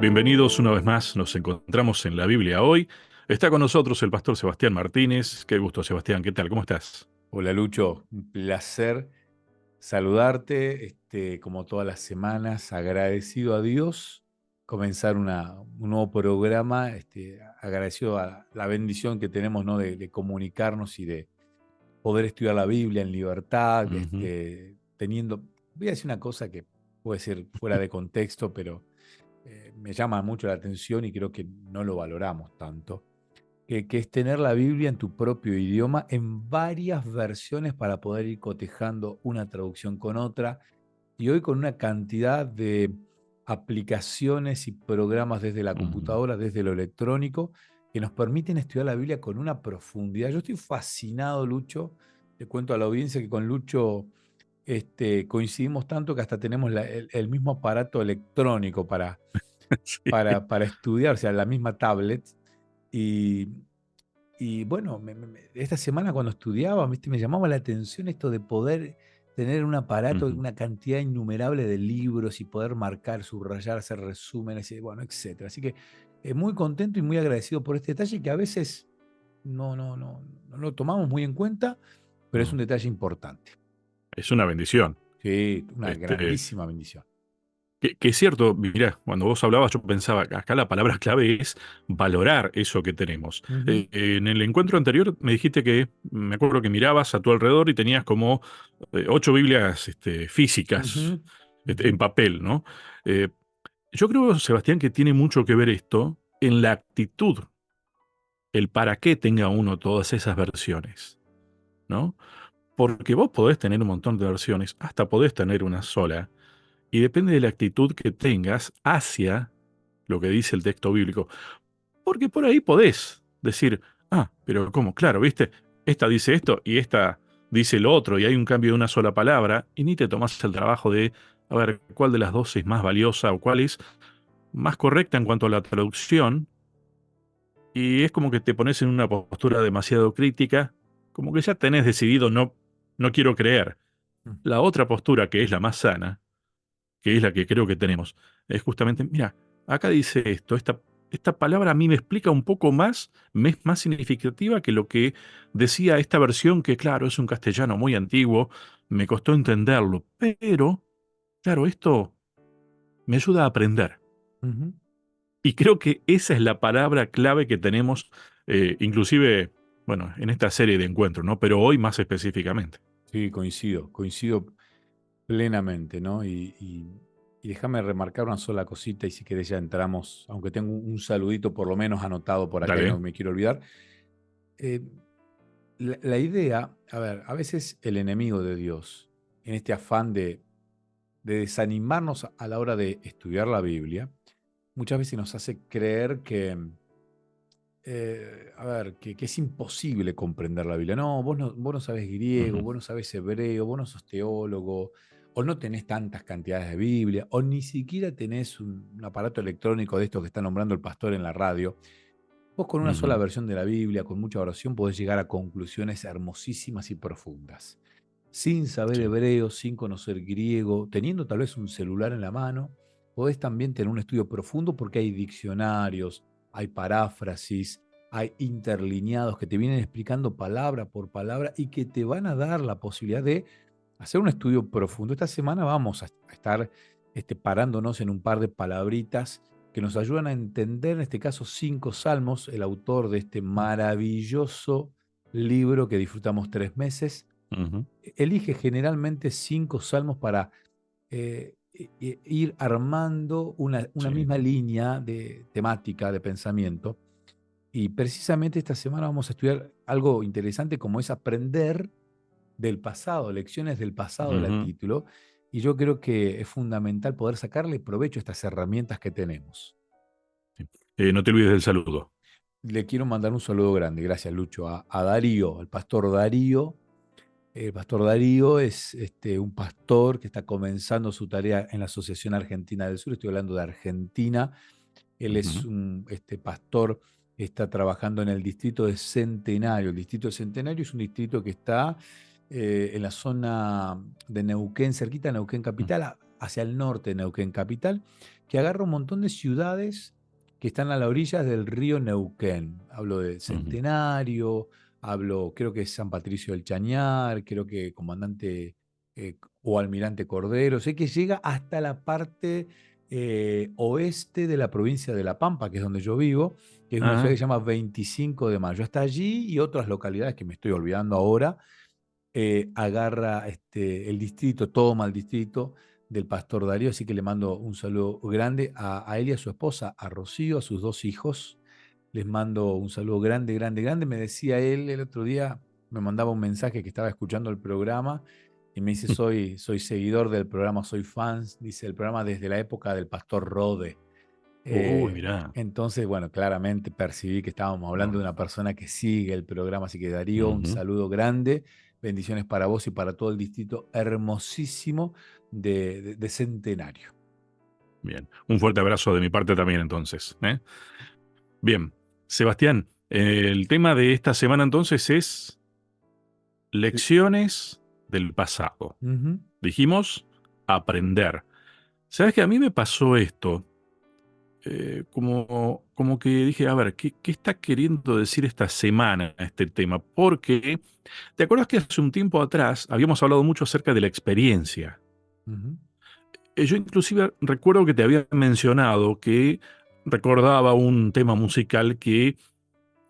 Bienvenidos una vez más, nos encontramos en la Biblia hoy. Está con nosotros el pastor Sebastián Martínez. Qué gusto, Sebastián, ¿qué tal? ¿Cómo estás? Hola Lucho, un placer saludarte, como todas las semanas, agradecido a Dios, comenzar un nuevo programa, agradecido a la bendición que tenemos, ¿no? de comunicarnos y de poder estudiar la Biblia en libertad, Ujú. teniendo, voy a decir una cosa que puede ser fuera de contexto, pero me llama mucho la atención y creo que no lo valoramos tanto que es tener la Biblia en tu propio idioma en varias versiones para poder ir cotejando una traducción con otra. Y hoy con una cantidad de aplicaciones y programas desde la Ujú. computadora, desde lo electrónico, que nos permiten estudiar la Biblia con una profundidad. Yo estoy fascinado, Lucho. Te cuento a la audiencia que con Lucho coincidimos tanto que hasta tenemos el mismo aparato electrónico Sí. para estudiar, o sea, la misma tablet. Y, y bueno, esta semana cuando estudiaba, ¿viste? Me llamaba la atención esto de poder tener un aparato, Ujú. una cantidad innumerable de libros y poder marcar, subrayar, hacer resúmenes, y bueno, etcétera. Así que muy contento y muy agradecido por este detalle que a veces no lo tomamos muy en cuenta, pero es un No, detalle importante. es una bendición. Sí, una Este, grandísima bendición. que es cierto, mirá, cuando vos hablabas yo pensaba, acá la palabra clave es valorar eso que tenemos. Ujú, En el encuentro anterior me dijiste que, me acuerdo que mirabas a tu alrededor y tenías como 8 Biblias físicas, ujú, ujú, en papel, ¿no? Eh, yo creo, Sebastián, que tiene mucho que ver esto en la actitud, el para qué tenga uno todas esas versiones, ¿no? Porque vos podés tener un montón de versiones, hasta podés tener una sola, y depende de la actitud que tengas hacia lo que dice el texto bíblico. Porque por ahí podés decir, ah, pero ¿cómo? Claro, ¿viste? Esta dice esto y esta dice lo otro, y hay un cambio de una sola palabra, y ni te tomás el trabajo de, a ver, cuál de las dos es más valiosa o cuál es más correcta en cuanto a la traducción. Y es como que te pones en una postura demasiado crítica, como que ya tenés decidido no, no quiero creer. ujú. La otra postura, que es la más sana, que es la que creo que tenemos, es justamente, mira, acá dice esto, esta palabra a mí me explica un poco más, me es más significativa que lo que decía esta versión, que claro, es un castellano muy antiguo, me costó entenderlo, pero, claro, esto me ayuda a aprender. Ujú. Y creo que esa es la palabra clave que tenemos, inclusive, bueno, en esta serie de encuentros, ¿no? Pero hoy más específicamente. Sí, coincido plenamente, ¿no? Y déjame remarcar una sola cosita y si querés ya entramos, aunque tengo un saludito por lo menos anotado por acá y no Dale. me quiero olvidar. Eh, la idea, a ver, a veces el enemigo de Dios, en este afán de desanimarnos a la hora de estudiar la Biblia, muchas veces nos hace creer que, a ver, que es imposible comprender la Biblia. No, vos no sabés griego, Ujú. vos no sabés hebreo, vos no sos teólogo, o no tenés tantas cantidades de Biblia, o ni siquiera tenés un aparato electrónico de estos que está nombrando el pastor en la radio. Vos con una sola Ujú. versión de la Biblia, con mucha oración, podés llegar a conclusiones hermosísimas y profundas. Sin saber Sí. hebreo, sin conocer griego, teniendo tal vez un celular en la mano, podés también tener un estudio profundo porque hay diccionarios, hay paráfrasis, hay interlineados que te vienen explicando palabra por palabra y que te van a dar la posibilidad de hacer un estudio profundo. Esta semana vamos a estar parándonos en un par de palabritas que nos ayudan a entender, en este caso, 5 salmos, el autor de este maravilloso libro que disfrutamos 3 meses. Ujú. Elige generalmente 5 salmos para ir armando una Sí. misma línea de temática, de pensamiento. Y precisamente esta semana vamos a estudiar algo interesante como es aprender del pasado, lecciones del pasado era el Ujú. título, y yo creo que es fundamental poder sacarle provecho a estas herramientas que tenemos. Sí. No te olvides del saludo. Le quiero mandar un saludo grande, gracias Lucho, a Darío, al pastor Darío. El pastor Darío es un pastor que está comenzando su tarea en la Asociación Argentina del Sur, estoy hablando de Argentina. Él es Ujú. un pastor que está trabajando en el distrito de Centenario. El distrito de Centenario es un distrito que está en la zona de Neuquén, cerquita de Neuquén Mm. Capital, hacia el norte de Neuquén Capital. que agarra un montón de ciudades que están a la orilla del río Neuquén. Hablo de Ujú. Centenario, hablo, creo que es San Patricio del Chañar, creo que Comandante o Almirante Cordero. Sé que llega hasta la parte oeste de la provincia de La Pampa, que es donde yo vivo, que es una ciudad Ah, que se llama 25 de Mayo. Hasta allí y otras localidades que me estoy olvidando ahora, agarra el distrito, toma el distrito del Pastor Darío, así que le mando un saludo grande a él y a su esposa, a Rocío, a sus dos hijos. Les mando un saludo grande, grande, grande. Me decía él el otro día, me mandaba un mensaje que estaba escuchando el programa y me dice, soy seguidor del programa, soy fan, dice el programa desde la época del Pastor Rode. uy, Eh, mirá. entonces, bueno, claramente percibí que estábamos hablando de No. una persona que sigue el programa, así que Darío, un Ujú. saludo grande, bendiciones para vos y para todo el distrito hermosísimo de Centenario. Bien. Un fuerte abrazo de mi parte también, entonces. ¿Eh? Bien. Sebastián, el tema de esta semana entonces es lecciones del pasado. Ujú, Dijimos aprender. ¿Sabes que a mí me pasó esto? Como que dije, a ver, ¿qué está queriendo decir esta semana este tema? Porque, ¿te acuerdas que hace un tiempo atrás habíamos hablado mucho acerca de la experiencia? ujú, Yo inclusive recuerdo que te había mencionado que recordaba un tema musical que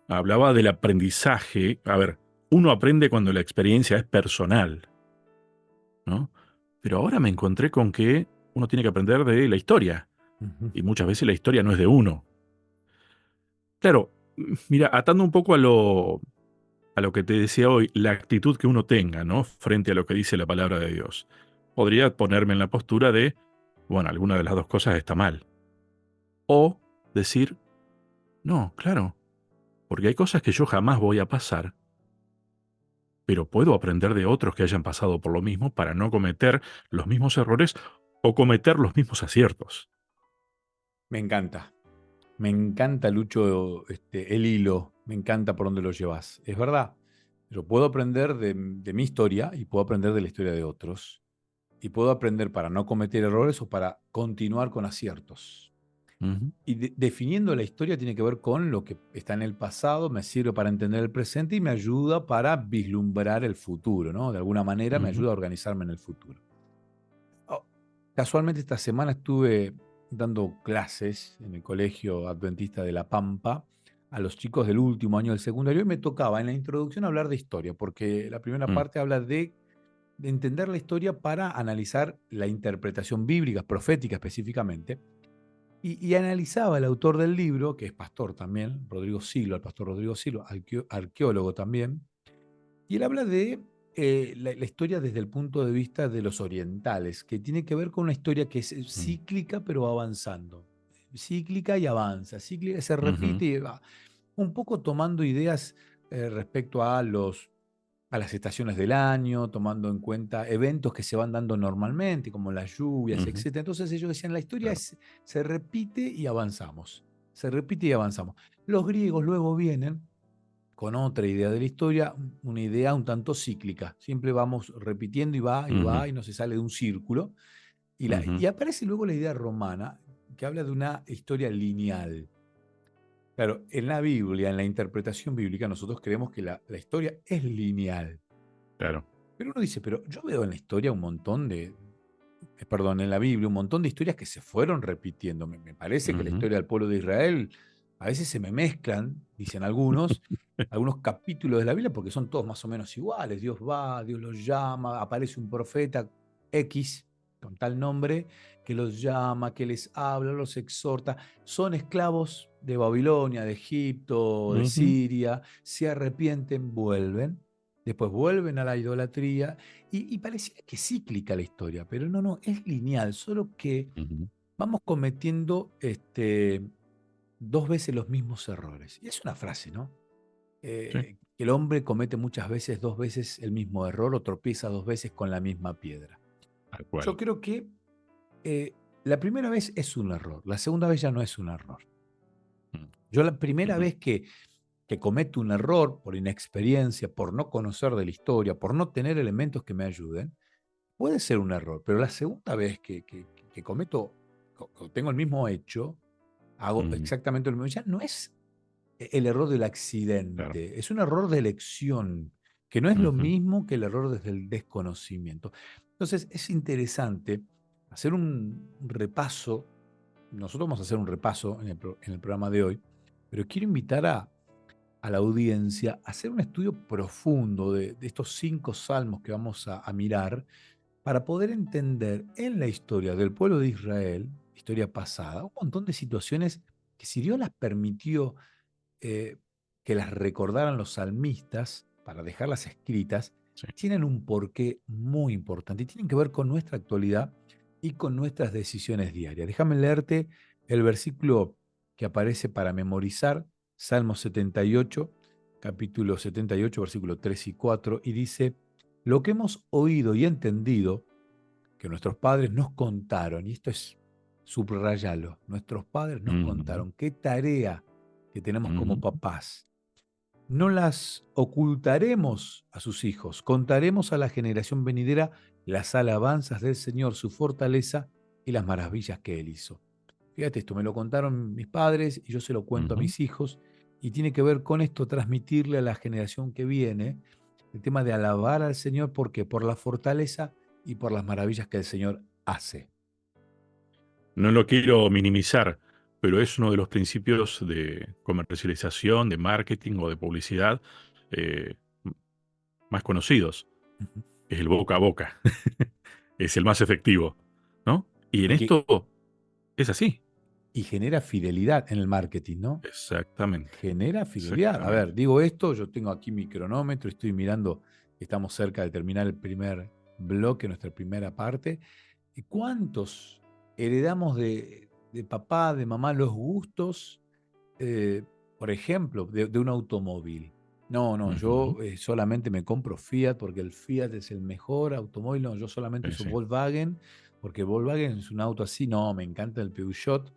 hablaba del aprendizaje. A ver, uno aprende cuando la experiencia es personal, ¿no? Pero ahora me encontré con que uno tiene que aprender de la historia, ujú. y muchas veces la historia no es de uno. Claro, mira, atando un poco a lo que te decía hoy, la actitud que uno tenga, ¿no? Frente a lo que dice la palabra de Dios. Podría ponerme en la postura de, bueno, alguna de las dos cosas está mal. O decir, no, claro, porque hay cosas que yo jamás voy a pasar, pero puedo aprender de otros que hayan pasado por lo mismo para no cometer los mismos errores o cometer los mismos aciertos. Me encanta. Me encanta, Lucho, el hilo, me encanta por dónde lo llevas. Es verdad, yo puedo aprender de mi historia y puedo aprender de la historia de otros. Y puedo aprender para no cometer errores o para continuar con aciertos. Ujú, Y definiendo la historia tiene que ver con lo que está en el pasado, me sirve para entender el presente y me ayuda para vislumbrar el futuro, ¿no? De alguna manera me ujú, ayuda a organizarme en el futuro. Oh, casualmente esta semana estuve dando clases en el Colegio Adventista de La Pampa a los chicos del último año del secundario y me tocaba en la introducción hablar de historia, porque la primera mm, parte habla de entender la historia para analizar la interpretación bíblica, profética específicamente, y analizaba el autor del libro, que es pastor también, Rodrigo Silo, el pastor Rodrigo Silo, arqueólogo también, y él habla de la historia desde el punto de vista de los orientales, que tiene que ver con una historia que es mm, cíclica pero avanzando. Cíclica y avanza, cíclica se ujú, repite y va. Un poco tomando ideas respecto a las estaciones del año, tomando en cuenta eventos que se van dando normalmente, como las lluvias, ujú, etcétera. Entonces ellos decían, la historia claro. se repite y avanzamos. Se repite y avanzamos. Los griegos luego vienen con otra idea de la historia, una idea un tanto cíclica. Siempre vamos repitiendo y Ujú, va y no se sale de un círculo. ujú, Y aparece luego la idea romana que habla de una historia lineal. Claro, en la Biblia, en la interpretación bíblica, nosotros creemos que la historia es lineal. claro. Pero uno dice, pero yo veo en la historia un montón perdón, en la Biblia un montón de historias que se fueron repitiendo. Me parece que la Ujú, historia del pueblo de Israel a veces se me mezclan, dicen algunos capítulos de la Biblia, porque son todos más o menos iguales. Dios va, Dios los llama, aparece un profeta X con tal nombre que los llama, que les habla, los exhorta. Son esclavos de Babilonia, de Egipto, de ujú, Siria, se arrepienten, vuelven. Después vuelven a la idolatría y parecía que es cíclica la historia, pero no, no, es lineal, solo que ujú, vamos cometiendo dos veces los mismos errores. Y es una frase, ¿no? sí, Que el hombre comete muchas veces dos veces el mismo error o tropieza dos veces con la misma piedra. tal Yo cual. creo que la primera vez es un error, la segunda vez ya no es un error. Mm, Yo la primera ujú, vez que cometo un error por inexperiencia, por no conocer de la historia, por no tener elementos que me ayuden, puede ser un error, pero la segunda vez que cometo o tengo el mismo hecho, hago Mm, exactamente lo mismo. Ya no es el error del claro. accidente, es un error de elección, que no es lo Ujú, mismo que el error desde el desconocimiento. Entonces es interesante hacer un repaso. Nosotros vamos a hacer un repaso en el programa de hoy, pero quiero invitar a la audiencia a hacer un estudio profundo de estos 5 salmos que vamos a mirar para poder entender en la historia del pueblo de Israel, historia pasada, un montón de situaciones que si Dios las permitió eh, que las recordaran los salmistas para dejarlas escritas, sí. tienen un porqué muy importante y tienen que ver con nuestra actualidad y con nuestras decisiones diarias. Déjame leerte el versículo que aparece para memorizar, Salmo 78, capítulo 78, versículo 3 y 4, y dice, lo que hemos oído y entendido que nuestros padres nos contaron, y esto es, subrayalo, nuestros padres nos Ujú, contaron qué tarea que tenemos como ujú, papás. No las ocultaremos a sus hijos, contaremos a la generación venidera las alabanzas del Señor, su fortaleza y las maravillas que Él hizo. Fíjate esto, me lo contaron mis padres y yo se lo cuento a ujú. mis hijos y tiene que ver con esto, transmitirle a la generación que viene el tema de alabar al Señor, ¿por qué? Por la fortaleza y por las maravillas que el Señor hace. No lo quiero minimizar, pero es uno de los principios de comercialización, de marketing o de publicidad eh, m- más conocidos. Ujú. Es el boca a boca. Es el más efectivo, ¿no? Y en Y que esto es así. y genera fidelidad en el marketing, ¿no? Exactamente, Genera fidelidad. A ver, exactamente. digo esto, yo tengo aquí mi cronómetro, estoy mirando, estamos cerca de terminar el primer bloque, nuestra primera parte. ¿Y cuántos heredamos de papá, de mamá, los gustos, eh, por ejemplo, de un automóvil? No, no, Ujú, yo solamente me compro Fiat porque el Fiat es el mejor automóvil. No, yo solamente sí, uso sí. Volkswagen porque el Volkswagen es un auto así. No, me encanta el Peugeot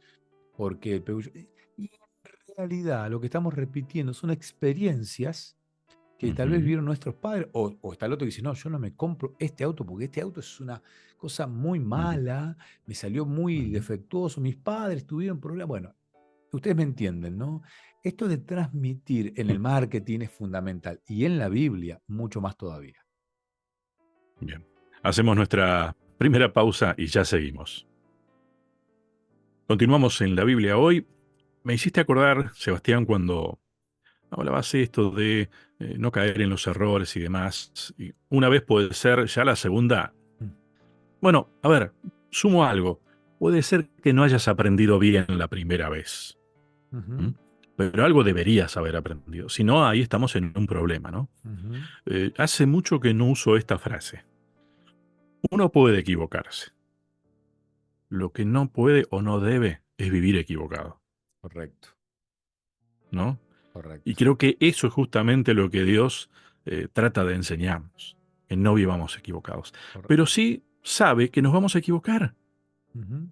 porque el Peugeot. Y en realidad lo que estamos repitiendo son experiencias que tal vez Ujú, vieron nuestros padres, o está el otro que dice, no, yo no me compro este auto porque este auto es una cosa muy ujú, mala, me salió muy ujú. defectuoso, mis padres tuvieron problemas. Bueno, ustedes me entienden, ¿no? Esto de transmitir en el marketing es fundamental y en la Biblia mucho más todavía. Bien. Hacemos nuestra primera pausa y ya seguimos. Continuamos en la Biblia hoy. Me hiciste acordar, Sebastián, cuando hablabas esto de no caer en los errores y demás. Y una vez puede ser, ya la segunda. Mm. Bueno, a ver, sumo algo. Puede ser que no hayas aprendido bien la primera vez. Ujú, ¿M? Pero algo deberías haber aprendido. Si no, ahí estamos en un problema, ¿no? ujú. Hace mucho que no uso esta frase. Uno puede equivocarse. Lo que no puede o no debe es vivir equivocado, Correcto, ¿no? Y correcto, creo que eso es justamente lo que Dios trata de enseñarnos, que no vivamos equivocados. Pero correcto. sí sabe que nos vamos a equivocar. Ujú,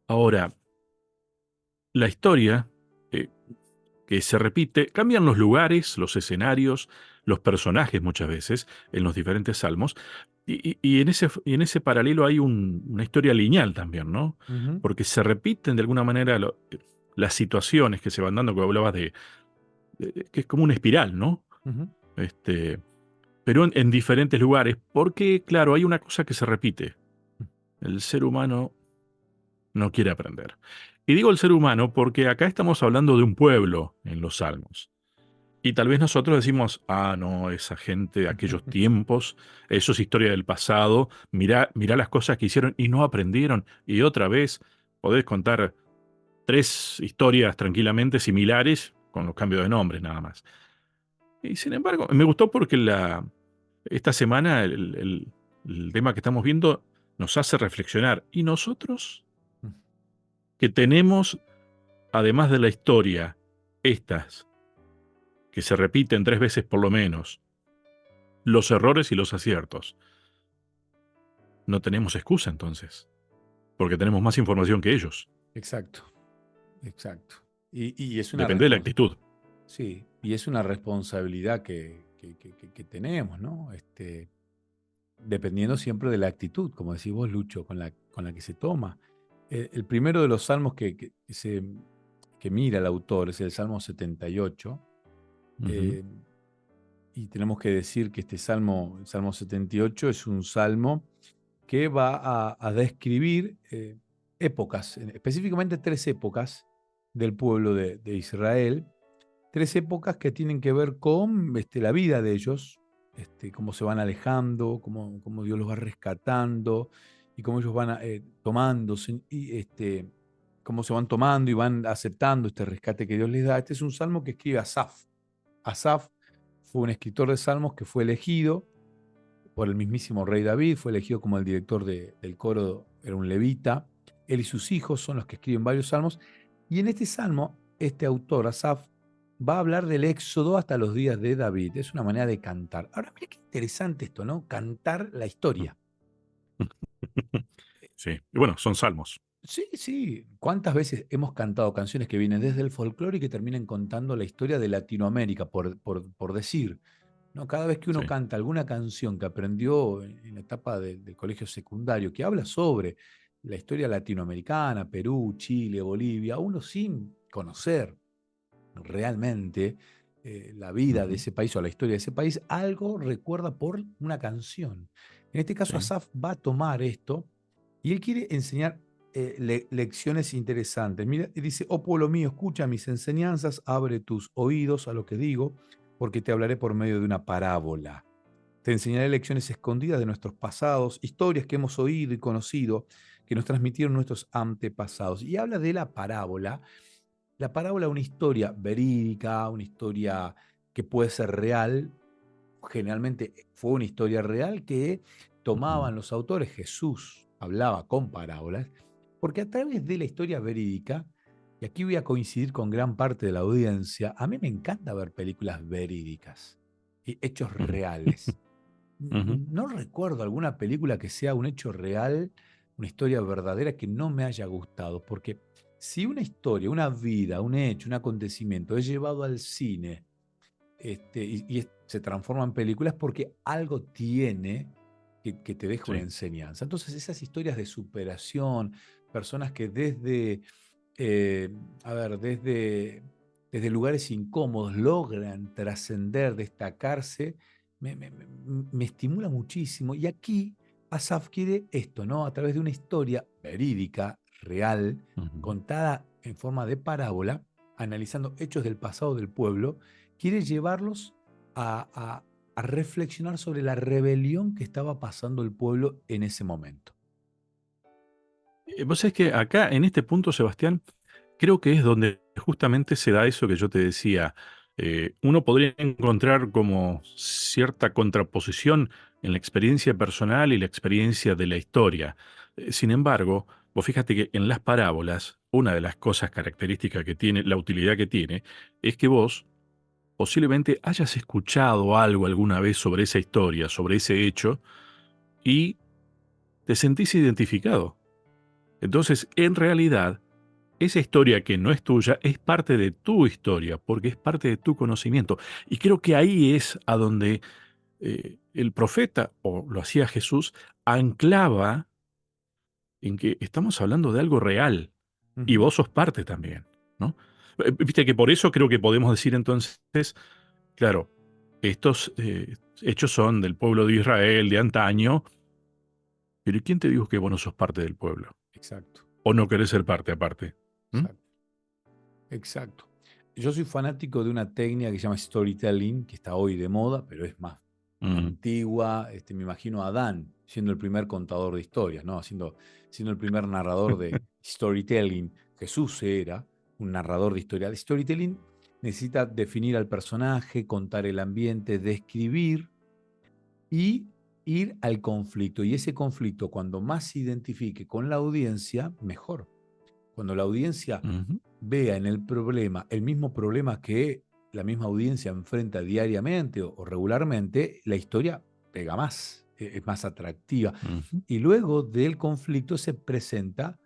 Ahora, la historia eh, que se repite, cambian los lugares, los escenarios, los personajes muchas veces en los diferentes salmos, y en ese paralelo hay una historia lineal también, ¿no? ujú, Porque se repiten de alguna manera las situaciones que se van dando, que hablabas que es como una espiral, ¿no? ujú. Este, pero en diferentes lugares, porque claro, hay una cosa que se repite, el ser humano no quiere aprender. Y digo el ser humano porque acá estamos hablando de un pueblo en los salmos. Y tal vez nosotros decimos, ah, no, esa gente de aquellos tiempos, eso es historia del pasado, mirá las cosas que hicieron y no aprendieron. Y otra vez podés contar 3 historias tranquilamente similares con los cambios de nombres nada más. Y sin embargo, me gustó porque esta semana el tema que estamos viendo nos hace reflexionar. ¿Y nosotros que tenemos, además de la historia, estas que se repiten 3 veces por lo menos, los errores y los aciertos? No tenemos excusa entonces, porque tenemos más información que ellos. Exacto, exacto. Y es una Depende de la responsabilidad. actitud. Sí, y es una responsabilidad que tenemos, ¿no? Dependiendo siempre de la actitud, como decís vos, Lucho, con la que se toma. El primero de los salmos que mira el autor es el Salmo 78. Ujú, eh, y tenemos que decir que este salmo, el Salmo 78, es un salmo que va a describir épocas, específicamente tres épocas del pueblo de Israel, tres épocas que tienen que ver con la vida de ellos, cómo se van alejando, cómo Dios los va rescatando y cómo ellos van tomando, y cómo se van tomando y van aceptando este rescate que Dios les da. Este es un salmo que escribe Asaf. Asaf fue un escritor de salmos que fue elegido por el mismísimo rey David, fue elegido como el director del coro, era un levita. Él y sus hijos son los que escriben varios salmos. Y en este salmo, este autor, Asaf, va a hablar del éxodo hasta los días de David. Es una manera de cantar. Ahora, mira qué interesante esto, ¿no? Cantar la ujú. historia. Sí, y bueno, son salmos. Sí, sí. ¿Cuántas veces hemos cantado canciones que vienen desde el folclore y que terminan contando la historia de Latinoamérica, por decir? ¿No? Cada vez que uno Sí. canta alguna canción que aprendió en la etapa del colegio secundario, que habla sobre la historia latinoamericana, Perú, Chile, Bolivia, uno sin conocer realmente la vida de Ujú, ese país o la historia de ese país, algo recuerda por una canción. En este caso, sí. Asaf va a tomar esto y él quiere enseñar lecciones interesantes. Mira, y dice: oh pueblo mío, escucha mis enseñanzas, abre tus oídos a lo que digo, porque te hablaré por medio de una parábola. Te enseñaré lecciones escondidas de nuestros pasados, historias que hemos oído y conocido, que nos transmitieron nuestros antepasados. Y habla de la parábola. La parábola es una historia verídica, una historia que puede ser real. Generalmente fue una historia real que Ujú, tomaban los autores. Jesús hablaba con parábolas, porque a través de la historia verídica, y aquí voy a coincidir con gran parte de la audiencia, a mí me encanta ver películas verídicas y hechos ujú, reales. ujú. No recuerdo alguna película que sea un hecho real, una historia verdadera que no me haya gustado, porque si una historia, una vida, un hecho, un acontecimiento es llevado al cine, se transforma en películas porque algo tiene que te deja una Sí. enseñanza. Entonces esas historias de superación, personas que eh, desde lugares incómodos logran trascender, destacarse, me estimula muchísimo. Y aquí Asaf quiere esto, ¿no? A través de una historia verídica, real, Ujú. contada en forma de parábola, analizando hechos del pasado del pueblo, quiere llevarlos a reflexionar sobre la rebelión que estaba pasando el pueblo en ese momento. Vos sabés que acá, en este punto, Sebastián, creo que es donde justamente se da eso que yo te decía. Uno podría encontrar como cierta contraposición en la experiencia personal y la experiencia de la historia. Sin embargo, vos fíjate que en las parábolas, una de las cosas características que tiene, la utilidad que tiene, es que vos posiblemente hayas escuchado algo alguna vez sobre esa historia, sobre ese hecho, y te sentís identificado. Entonces, en realidad, esa historia que no es tuya es parte de tu historia, porque es parte de tu conocimiento. Y creo que ahí es a donde el profeta, o lo hacía Jesús, anclaba en que estamos hablando de algo real y Ujú. vos sos parte también, ¿no? Viste que por eso creo que podemos decir entonces, claro, estos hechos son del pueblo de Israel de antaño, pero ¿y quién te dijo que vos no sos parte del pueblo? Exacto, ¿O no querés ser parte aparte? ¿Mm? exacto, exacto. Yo soy fanático de una técnica que se llama storytelling, que está hoy de moda, pero es más Mm, antigua. Me imagino a Adán siendo el primer contador de historias, ¿no? Siendo el primer narrador de storytelling. Jesús era un narrador de historia. El storytelling necesita definir al personaje, contar el ambiente, describir y ir al conflicto. Y ese conflicto, cuando más se identifique con la audiencia, mejor. Cuando la audiencia ujú, vea en el problema el mismo problema que la misma audiencia enfrenta diariamente o regularmente, la historia pega más, es más atractiva. ujú. Y luego del conflicto se presenta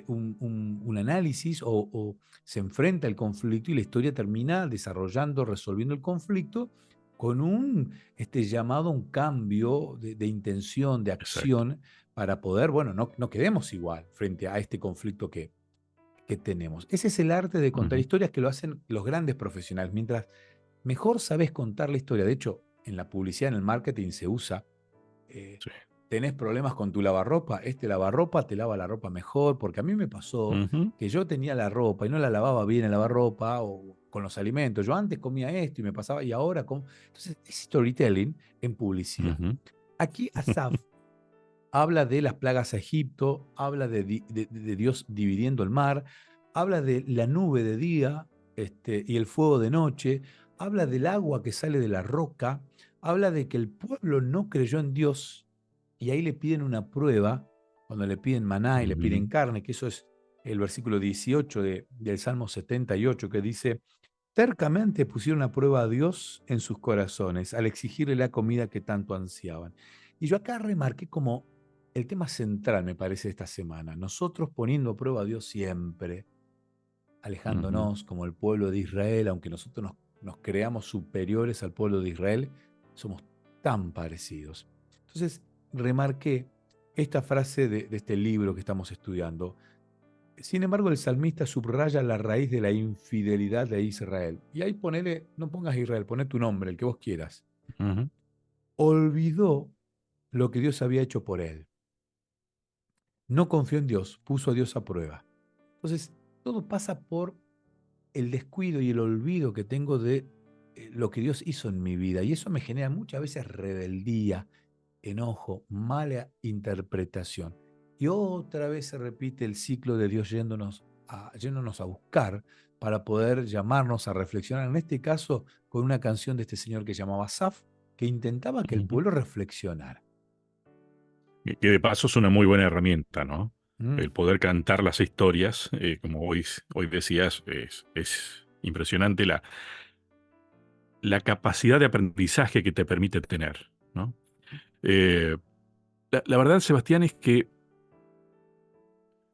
un análisis o se enfrenta el conflicto y la historia termina desarrollando, resolviendo el conflicto con un llamado a un cambio de intención, de exacto. acción, para poder, bueno, no quedemos igual frente a este conflicto que tenemos. Ese es el arte de contar Ujú, historias que lo hacen los grandes profesionales. Mientras mejor sabes contar la historia, de hecho, en la publicidad, en el marketing se usa, eh, sí. tenés problemas con tu lavarropa, este lavarropa te lava la ropa mejor, porque a mí me pasó Ujú, que yo tenía la ropa y no la lavaba bien el lavarropa o con los alimentos. Yo antes comía esto y me pasaba, y ahora como. Entonces, es storytelling en publicidad. ujú, Aquí Asaf habla de las plagas a Egipto, habla de Dios dividiendo el mar, habla de la nube de día y el fuego de noche, habla del agua que sale de la roca, habla de que el pueblo no creyó en Dios y ahí le piden una prueba, cuando le piden maná y le piden ujú, carne, que eso es el versículo 18 del Salmo 78, que dice, tercamente pusieron a prueba a Dios en sus corazones al exigirle la comida que tanto ansiaban. Y yo acá remarqué como el tema central, me parece, esta semana. Nosotros poniendo a prueba a Dios siempre, ujú. alejándonos como el pueblo de Israel, aunque nosotros nos creamos superiores al pueblo de Israel, somos tan parecidos. Entonces, remarqué esta frase de este libro que estamos estudiando. Sin embargo, el salmista subraya la raíz de la infidelidad de Israel. Y ahí ponele, no pongas Israel, poné tu nombre, el que vos quieras. Ujú, Olvidó lo que Dios había hecho por él. No confió en Dios, puso a Dios a prueba. Entonces, todo pasa por el descuido y el olvido que tengo de lo que Dios hizo en mi vida. Y eso me genera muchas veces rebeldía, enojo, mala interpretación. Y otra vez se repite el ciclo de Dios yéndonos a buscar para poder llamarnos a reflexionar. En este caso, con una canción de este señor que llamaba Saf, que intentaba que el ujú. pueblo reflexionara. Que de paso es una muy buena herramienta, ¿no? Mm. El poder cantar las historias, como hoy decías, es impresionante la capacidad de aprendizaje que te permite tener, ¿no? Eh, la verdad, Sebastián, es que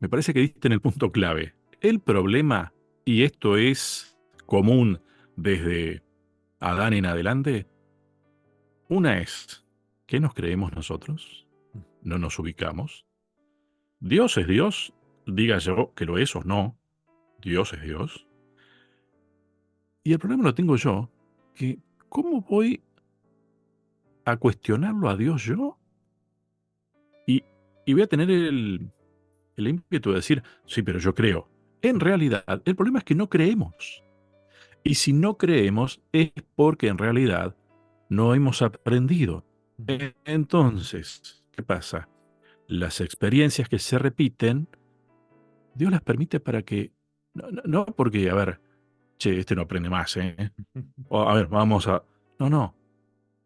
me parece que diste en el punto clave. El problema, y esto es común desde Adán en adelante, una es, ¿qué nos creemos nosotros? ¿No nos ubicamos? Dios es Dios, diga yo que lo es o no, Dios es Dios. Y el problema lo tengo yo, que ¿cómo voy a cuestionarlo a Dios yo? Y, y voy a tener el ímpetu de decir, sí, pero yo creo. En realidad, el problema es que no creemos. Y si no creemos es porque en realidad no hemos aprendido. Ujú. Entonces, ¿qué pasa? Las experiencias que se repiten, Dios las permite para que, no porque, a ver, che, este no aprende más, ¿eh? O, a ver, vamos a... No, no.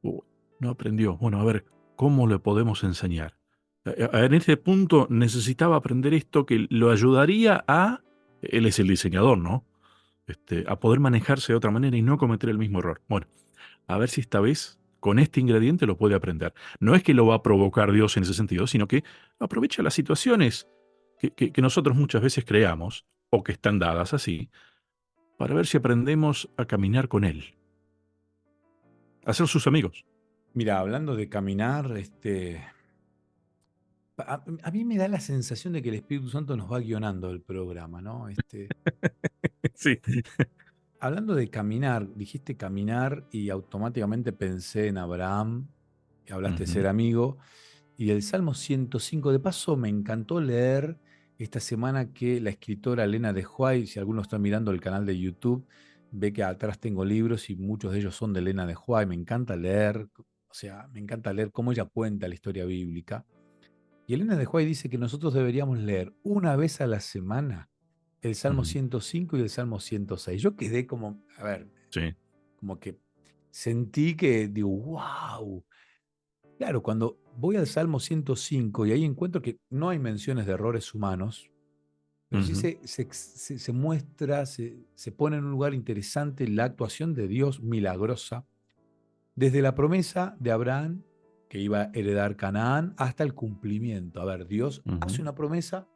Uy, no aprendió. Bueno, a ver, ¿cómo le podemos enseñar? En este punto necesitaba aprender esto que lo ayudaría a... Él es el diseñador, ¿no? A poder manejarse de otra manera y no cometer el mismo error. Bueno, a ver si esta vez con este ingrediente lo puede aprender. No es que lo va a provocar Dios en ese sentido, sino que aprovecha las situaciones que nosotros muchas veces creamos o que están dadas así, para ver si aprendemos a caminar con Él, a ser sus amigos. Mira, hablando de caminar, a mí me da la sensación de que el Espíritu Santo nos va guionando el programa, ¿no? Sí. Hablando de caminar, dijiste caminar y automáticamente pensé en Abraham, y hablaste de Ujú, ser amigo, y el Salmo 105. De paso, me encantó leer esta semana que la escritora Elena de White, si alguno está mirando el canal de YouTube, ve que atrás tengo libros y muchos de ellos son de Elena de White. Me encanta leer, o sea, me encanta leer cómo ella cuenta la historia bíblica. Y Elena de White dice que nosotros deberíamos leer una vez a la semana el Salmo ujú. 105 y el Salmo 106. Yo quedé como, a ver, Sí. como que sentí que digo, wow. Claro, cuando voy al Salmo 105 y ahí encuentro que no hay menciones de errores humanos, pero sí Ujú, se muestra, se pone en un lugar interesante la actuación de Dios milagrosa, desde la promesa de Abraham, que iba a heredar Canaán, hasta el cumplimiento. A ver, Dios ujú, hace una promesa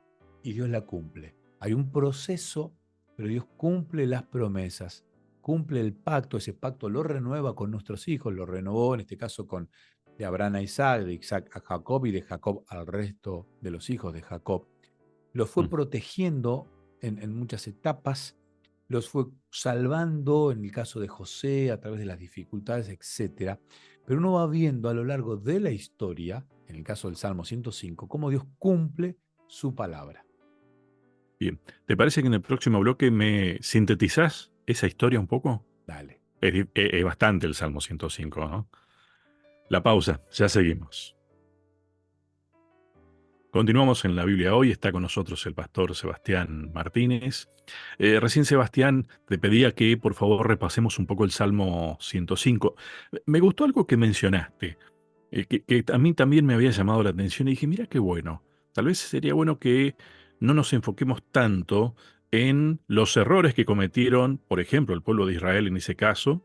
y Dios la cumple. Hay un proceso, pero Dios cumple las promesas. cumple el pacto, ese pacto lo renueva con nuestros hijos, lo renovó en este caso con de Abraham a Isaac, de Isaac a Jacob y de Jacob al resto de los hijos de Jacob. Los fue Mm. protegiendo en muchas etapas, los fue salvando en el caso de José a través de las dificultades, etcétera. Pero uno va viendo a lo largo de la historia, en el caso del Salmo 105, cómo Dios cumple su palabra. Bien. ¿Te parece que en el próximo bloque me sintetizás esa historia un poco? Dale. Es bastante el Salmo 105, ¿no? La pausa, ya seguimos. Continuamos en la Biblia hoy, está con nosotros el pastor Sebastián Martínez. Recién Sebastián te pedía que por favor repasemos un poco el Salmo 105. Me gustó algo que mencionaste, que a mí también me había llamado la atención y dije, mira qué bueno, tal vez sería bueno que no nos enfoquemos tanto en los errores que cometieron, por ejemplo, el pueblo de Israel en ese caso.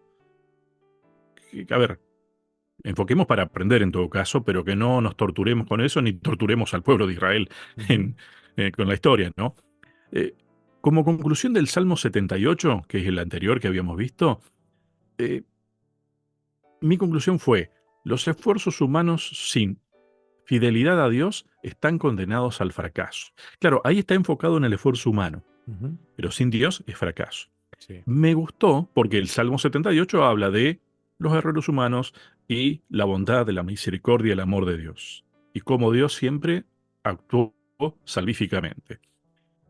A ver, enfoquemos para aprender en todo caso, pero que no nos torturemos con eso ni torturemos al pueblo de Israel Ujú, en, con la historia, ¿no? Eh, Como conclusión del Salmo 78, que es el anterior que habíamos visto, eh, mi conclusión fue, los esfuerzos humanos sin fidelidad a Dios están condenados al fracaso. Claro, ahí está enfocado en el esfuerzo humano, ujú, pero sin Dios es fracaso. sí. Me gustó porque el Salmo 78 habla de los errores humanos y la bondad, de la misericordia y el amor de Dios. Y cómo Dios siempre actuó salvíficamente,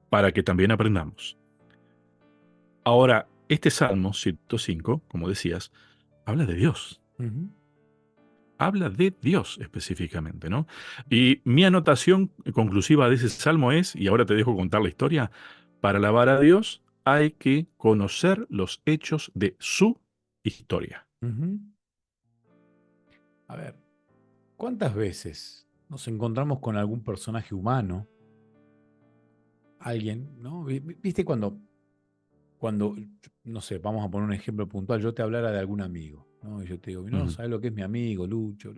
para que también aprendamos. Ahora, este Salmo 105, como decías, habla de Dios. Ujú. Habla de Dios específicamente, ¿no? Y mi anotación conclusiva de ese salmo es, y ahora te dejo contar la historia, para alabar a Dios hay que conocer los hechos de su historia. Ujú. A ver, ¿cuántas veces nos encontramos con algún personaje humano, alguien, ¿no? ¿Viste cuando, no sé, vamos a poner un ejemplo puntual, yo te hablara de algún amigo, ¿no? Y yo te digo, no, Ujú, ¿sabes lo que es mi amigo, Lucho?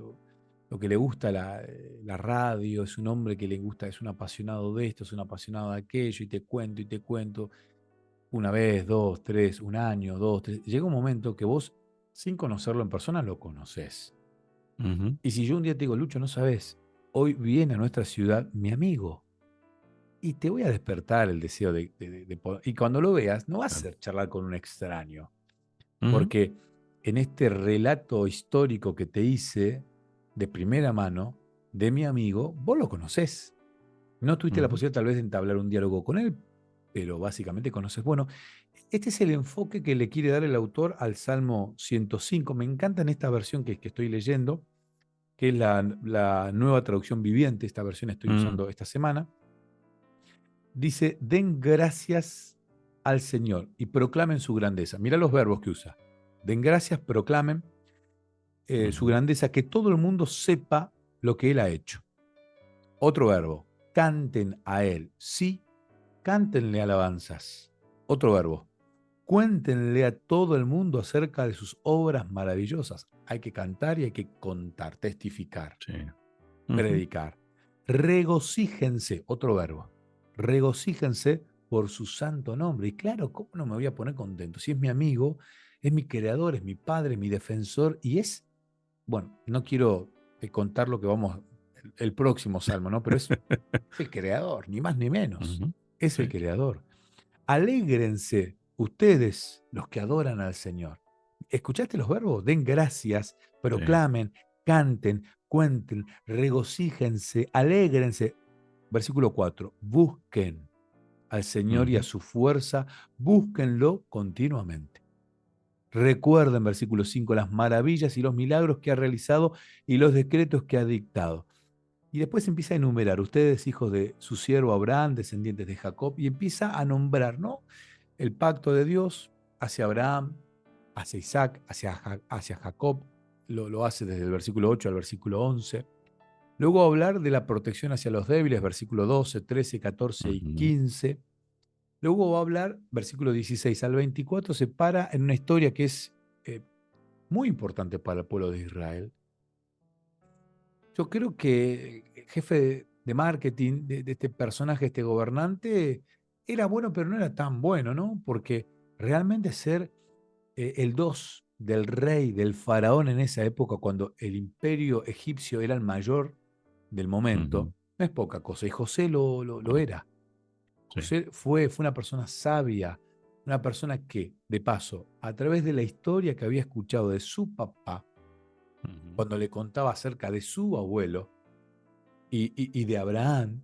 Lo que le gusta la radio, es un hombre que le gusta, es un apasionado de esto, es un apasionado de aquello, y te cuento, una vez, dos, tres, un año, dos, tres. Llega un momento que vos, sin conocerlo en persona, lo conoces. ujú, Y si yo un día te digo, Lucho, no sabes, hoy viene a nuestra ciudad mi amigo. Y te voy a despertar el deseo de poder. Y cuando lo veas, no va a claro. ser charlar con un extraño, Ujú, porque en este relato histórico que te hice de primera mano de mi amigo, vos lo conocés. No tuviste la ujú, posibilidad tal vez de entablar un diálogo con él, pero básicamente conoces. Bueno, este es el enfoque que le quiere dar el autor al Salmo 105. Me encanta en esta versión que estoy leyendo, que es la nueva traducción viviente, esta versión estoy mm, usando esta semana. Dice, den gracias al Señor y proclamen su grandeza. Mira los verbos que usa. Den gracias, proclamen su ujú, grandeza, que todo el mundo sepa lo que Él ha hecho. Otro verbo, canten a Él. Sí, cántenle alabanzas. Otro verbo, cuéntenle a todo el mundo acerca de sus obras maravillosas. Hay que cantar y hay que contar, testificar, sí. Ujú, predicar. Regocíjense, otro verbo. Regocíjense por su santo nombre. Y claro, ¿cómo no me voy a poner contento? Si es mi amigo, es mi creador, es mi padre, mi defensor y es, bueno, no quiero contar lo que vamos, el próximo salmo, ¿no? Pero es el creador, ni más ni menos. ujú, Es el sí, creador. Alégrense ustedes los que adoran al Señor. ¿Escuchaste los verbos? Den gracias, sí. proclamen, canten, cuenten, regocíjense, alégrense. Versículo 4. Busquen al Señor y a Ujú, su fuerza, búsquenlo continuamente. Recuerden, versículo 5, las maravillas y los milagros que ha realizado y los decretos que ha dictado. Y después empieza a enumerar, ustedes hijos de su siervo Abraham, descendientes de Jacob, y empieza a nombrar, ¿no? El pacto de Dios hacia Abraham, hacia Isaac, hacia Jacob, lo hace desde el versículo 8 al versículo 11. Luego va a hablar de la protección hacia los débiles, versículo 12, 13, 14 y ujú, 15. Luego va a hablar, versículo 16 al 24, se para en una historia que es eh, muy importante para el pueblo de Israel. Yo creo que el jefe de marketing de este personaje, este gobernante, era bueno, pero no era tan bueno, ¿no? Porque realmente ser el dos del rey, del faraón en esa época, cuando el imperio egipcio era el mayor del momento, Ujú. no es poca cosa, y José lo No, era. sí. José fue una persona sabia, una persona que, de paso, a través de la historia que había escuchado de su papá, Ujú. cuando le contaba acerca de su abuelo y de Abraham,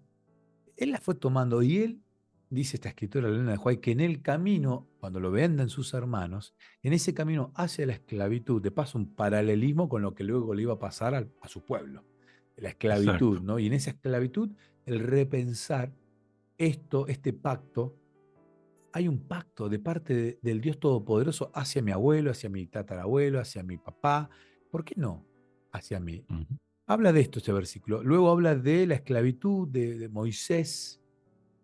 él la fue tomando y él, dice esta escritora Elena de White, que en el camino, cuando lo venden sus hermanos, en ese camino hacia la esclavitud, de paso un paralelismo con lo que luego le iba a pasar a su pueblo, la esclavitud, Exacto. ¿no? Y en esa esclavitud, el repensar esto, este pacto, hay un pacto de parte del Dios Todopoderoso hacia mi abuelo, hacia mi tatarabuelo, hacia mi papá, ¿por qué no hacia mí? Ujú. Habla de esto este versículo. Luego habla de la esclavitud de Moisés,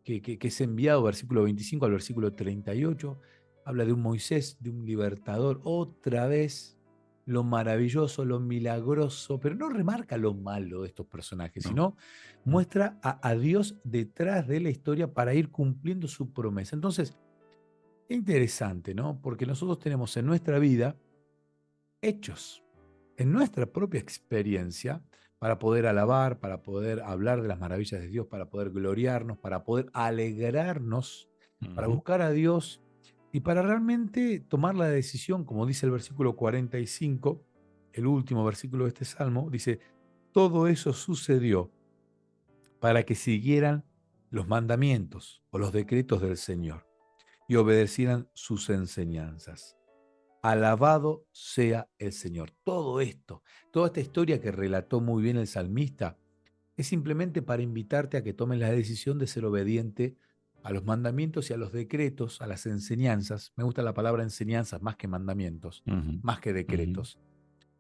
que es enviado, versículo 25 al versículo 38. Habla de un Moisés, de un libertador. Otra vez lo maravilloso, lo milagroso, pero no remarca lo malo de estos personajes, No, sino no. muestra a Dios detrás de la historia para ir cumpliendo su promesa. Entonces, es interesante, ¿no? Porque nosotros tenemos en nuestra vida hechos, en nuestra propia experiencia, para poder alabar, para poder hablar de las maravillas de Dios, para poder gloriarnos, para poder alegrarnos, para Ujú. buscar a Dios y para realmente tomar la decisión, como dice el versículo 45, el último versículo de este salmo, dice, todo eso sucedió para que siguieran los mandamientos o los decretos del Señor y obedecieran sus enseñanzas. Alabado sea el Señor. Todo esto, toda esta historia que relató muy bien el salmista, es simplemente para invitarte a que tomes la decisión de ser obediente a los mandamientos y a los decretos, a las enseñanzas. Me gusta la palabra enseñanzas más que mandamientos, Ujú. más que Ujú. decretos.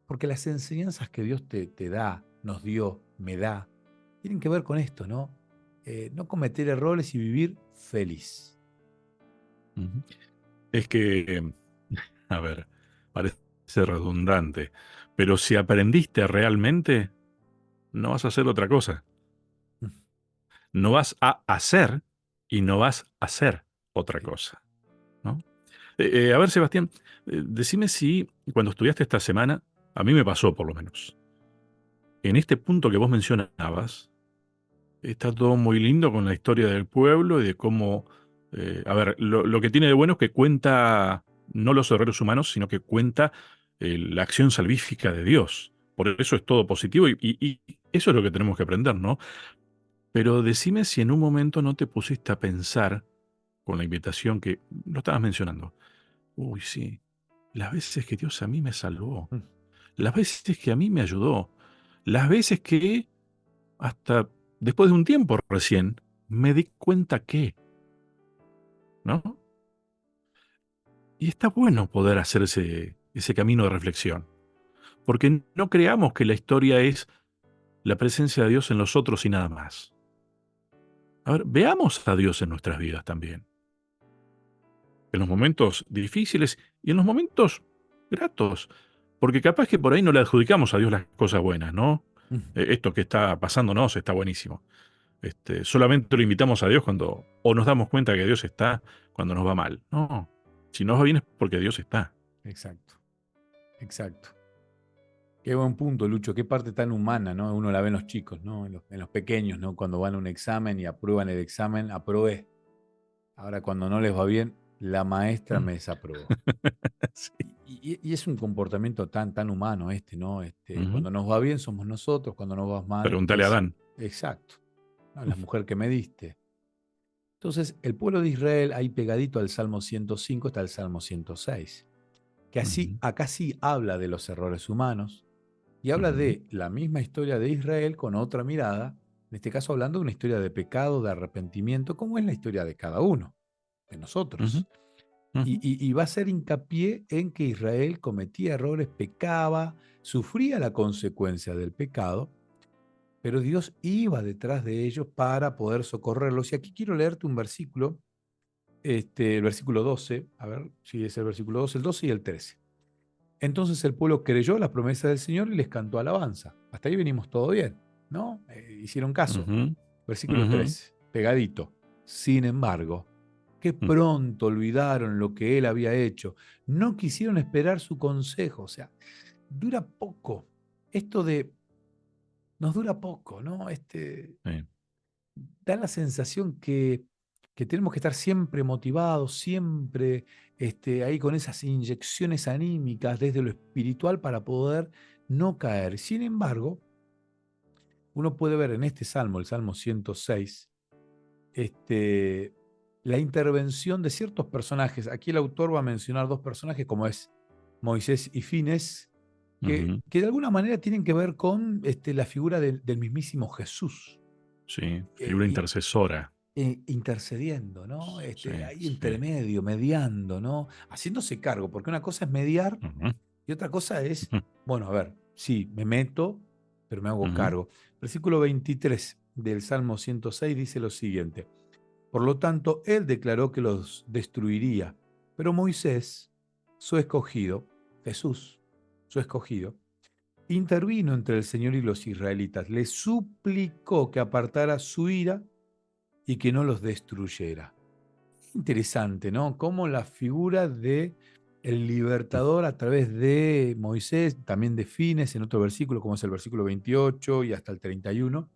Porque las enseñanzas que Dios te da, nos dio, me da, tienen que ver con esto, ¿no? No cometer errores y vivir feliz. Ujú. Es que, a ver, parece redundante, pero si aprendiste realmente, no vas a hacer otra cosa. No vas a hacer y no vas a hacer otra Sí. cosa, ¿no? A ver, Sebastián, decime si cuando estudiaste esta semana, a mí me pasó por lo menos, en este punto que vos mencionabas, está todo muy lindo con la historia del pueblo y de cómo, a ver, lo que tiene de bueno es que cuenta no los errores humanos, sino que cuenta la acción salvífica de Dios. Por eso es todo positivo y eso es lo que tenemos que aprender, ¿no? Pero decime si en un momento no te pusiste a pensar con la invitación que lo estabas mencionando. Uy, sí, las veces que Dios a mí me salvó, Mm. las veces que a mí me ayudó, las veces que hasta después de un tiempo recién me di cuenta que, ¿no? Y está bueno poder hacer ese camino de reflexión, porque no creamos que la historia es la presencia de Dios en los otros y nada más. A ver, veamos a Dios en nuestras vidas también, en los momentos difíciles y en los momentos gratos, porque capaz que por ahí no le adjudicamos a Dios las cosas buenas, ¿no? Mm. Esto que está pasándonos está buenísimo. Solamente lo invitamos a Dios cuando, o nos damos cuenta que Dios está cuando nos va mal. No, si nos va bien es porque Dios está. Exacto, exacto. Qué buen punto, Lucho. Qué parte tan humana, ¿no? Uno la ve en los chicos, ¿no? En los pequeños, ¿no? Cuando van a un examen y aprueban el examen, aprobé. Ahora, cuando no les va bien, la maestra Mm. me desaprobó. Sí. Y es un comportamiento tan humano este, ¿no? Ujú. Cuando nos va bien somos nosotros, cuando nos va mal Pregúntale a es Adán. exacto, ¿no? La mujer que me diste. Entonces, el pueblo de Israel, ahí pegadito al Salmo 105 está el Salmo 106, que así, Ujú. acá sí habla de los errores humanos, y habla Ujú. de la misma historia de Israel con otra mirada, en este caso hablando de una historia de pecado, de arrepentimiento, como es la historia de cada uno, de Ujú. nosotros. Y, Ujú. y va a hacer hincapié en que Israel cometía errores, pecaba, sufría la consecuencia del pecado, pero Dios iba detrás de ellos para poder socorrerlos. Y aquí quiero leerte un versículo, el versículo 12, a ver si es el versículo 12, el 12 y el 13. Entonces el pueblo creyó las promesas del Señor y les cantó alabanza. Hasta ahí venimos todo bien, ¿no? Hicieron caso. Ujú. Versículo Ujú. 13, pegadito. Sin embargo, qué Mm, pronto olvidaron lo que él había hecho. No quisieron esperar su consejo. O sea, dura poco. Esto de nos dura poco, ¿no? sí. Da la sensación que tenemos que estar siempre motivados, siempre ahí con esas inyecciones anímicas desde lo espiritual para poder no caer. Sin embargo, uno puede ver en este salmo, el Salmo 106, este, la intervención de ciertos personajes. Aquí el autor va a mencionar dos personajes como es Moisés y Fines, Ujú, que de alguna manera tienen que ver con la figura del mismísimo Jesús. sí, Eh, figura y, intercesora. intercediendo, ¿no? Sí, Ahí sí. intermedio, mediando, ¿no? Haciéndose cargo, porque una cosa es mediar Ujú, y otra cosa es, ujú, bueno, a ver, sí, me meto, pero me hago ujú, cargo. Versículo 23 del Salmo 106 dice lo siguiente: por lo tanto, él declaró que los destruiría, pero Moisés, su escogido, Jesús, su escogido, intervino entre el Señor y los israelitas, le suplicó que apartara su ira y que no los destruyera. Interesante, ¿no? Cómo la figura de el libertador a través de Moisés, también de Fines en otro versículo, como es el versículo 28 y hasta el 31,